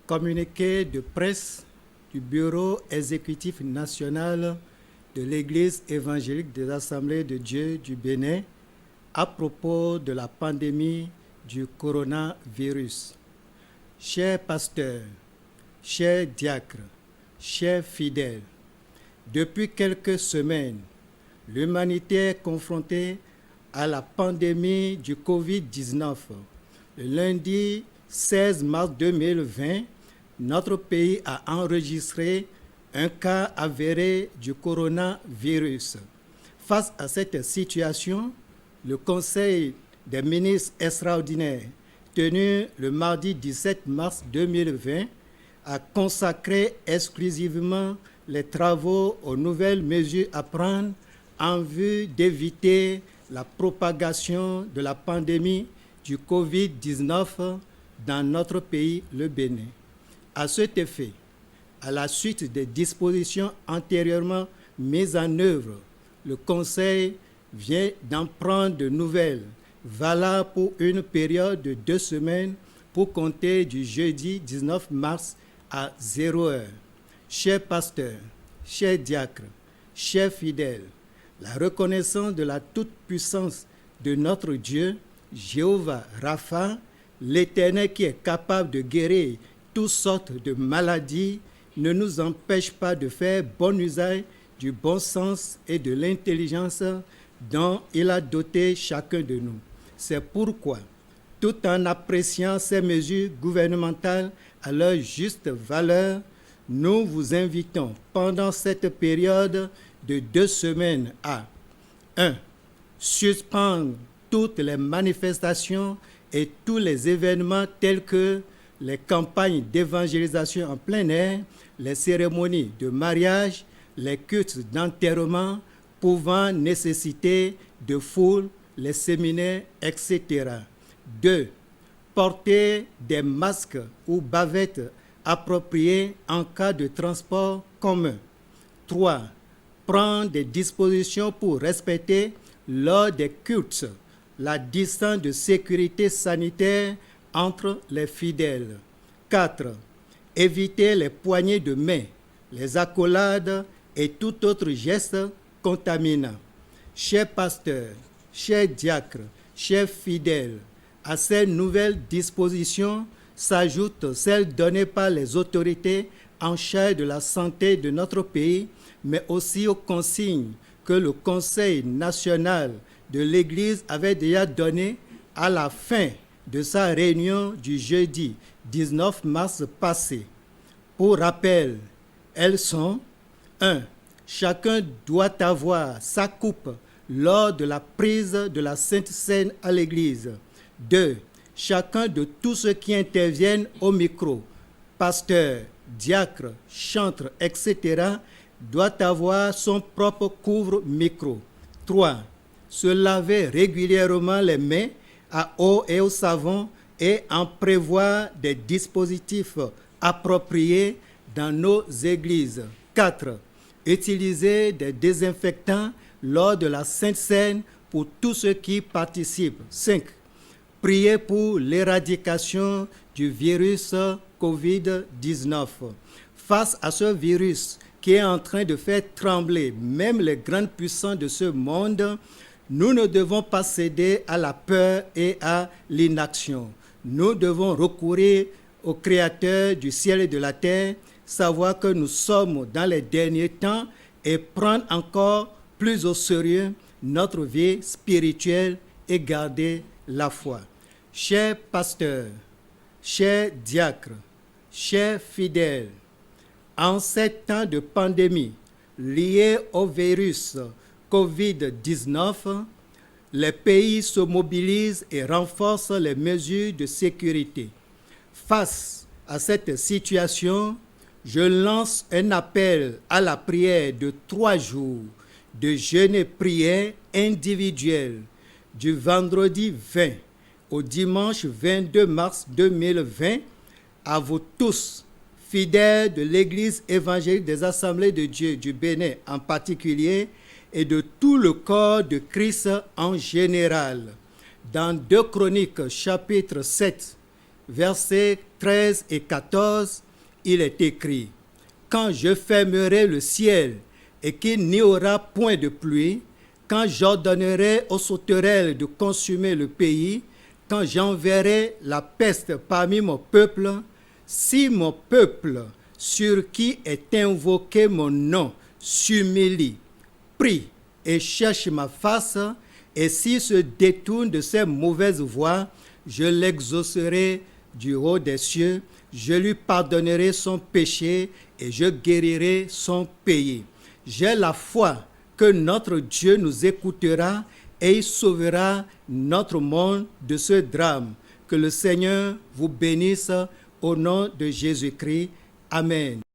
Communiqué de presse du Bureau exécutif national de l'Église évangélique des Assemblées de Dieu du Bénin à propos de la pandémie du coronavirus. Chers pasteurs, chers diacres, chers fidèles, depuis quelques semaines, l'humanité est confrontée à la pandémie du Covid-19. Le lundi 16 mars 2020, notre pays a enregistré un cas avéré du coronavirus. Face à cette situation, le Conseil des ministres extraordinaire, tenu le mardi 17 mars 2020, a consacré exclusivement les travaux aux nouvelles mesures à prendre en vue d'éviter la propagation de la pandémie du Covid-19 dans notre pays, le Bénin. À cet effet, à la suite des dispositions antérieurement mises en œuvre, le Conseil vient d'en prendre de nouvelles, valables pour une période de 2 semaines pour compter du jeudi 19 mars à 0 heure. Chers pasteurs, chers diacres, chers fidèles, la reconnaissance de la toute-puissance de notre Dieu, Jéhovah Rapha, l'Éternel qui est capable de guérir toutes sortes de maladies, ne nous empêche pas de faire bon usage du bon sens et de l'intelligence dont il a doté chacun de nous. C'est pourquoi, tout en appréciant ces mesures gouvernementales à leur juste valeur, nous vous invitons pendant cette période de 2 semaines à 1. Suspendre toutes les manifestations et tous les événements tels que les campagnes d'évangélisation en plein air, les cérémonies de mariage, les cultes d'enterrement pouvant nécessiter de foule, les séminaires, etc. 2. Porter des masques ou bavettes appropriées en cas de transport commun. 3. Prendre des dispositions pour respecter lors des cultes la distance de sécurité sanitaire entre les fidèles. 4. Éviter les poignées de main, les accolades et tout autre geste contaminant. Chers pasteurs, chers diacres, chers fidèles, à ces nouvelles dispositions s'ajoutent celles données par les autorités en charge de la santé de notre pays, mais aussi aux consignes que le Conseil national de l'Église avait déjà données à la fin de sa réunion du jeudi 19 mars passé. Pour rappel, elles sont 1. Chacun doit avoir sa coupe lors de la prise de la Sainte Seine à l'Église. 2. Chacun de tous ceux qui interviennent au micro, pasteurs, diacres, chantres, etc., doit avoir son propre couvre-micro. 3. Se laver régulièrement les mains à eau et au savon et en prévoir des dispositifs appropriés dans nos églises. 4. Utiliser des désinfectants lors de la Sainte Seine pour tous ceux qui participent. 5. Prier pour l'éradication du virus Covid-19. Face à ce virus qui est en train de faire trembler même les grandes puissances de ce monde, nous ne devons pas céder à la peur et à l'inaction. Nous devons recourir au Créateur du ciel et de la terre, savoir que nous sommes dans les derniers temps et prendre encore plus au sérieux notre vie spirituelle et garder la foi. Chers pasteurs, chers diacres, chers fidèles, en ces temps de pandémie liés au virus Covid-19, les pays se mobilisent et renforcent les mesures de sécurité. Face à cette situation, je lance un appel à la prière de 3 jours de jeûne et prière individuelle du vendredi 20 au dimanche 22 mars 2020 à vous tous, fidèles de l'Église évangélique des Assemblées de Dieu du Bénin en particulier et de tout le corps de Christ en général. Dans 2 Chroniques chapitre 7, versets 13 et 14, il est écrit: quand je fermerai le ciel et qu'il n'y aura point de pluie, quand j'ordonnerai aux sauterelles de consumer le pays, quand j'enverrai la peste parmi mon peuple, si mon peuple, sur qui est invoqué mon nom, s'humilie, prie et cherche ma face, et s'il se détourne de ses mauvaises voies, je l'exaucerai du haut des cieux, je lui pardonnerai son péché et je guérirai son pays. J'ai la foi que notre Dieu nous écoutera et il sauvera notre monde de ce drame. Que le Seigneur vous bénisse au nom de Jésus-Christ. Amen.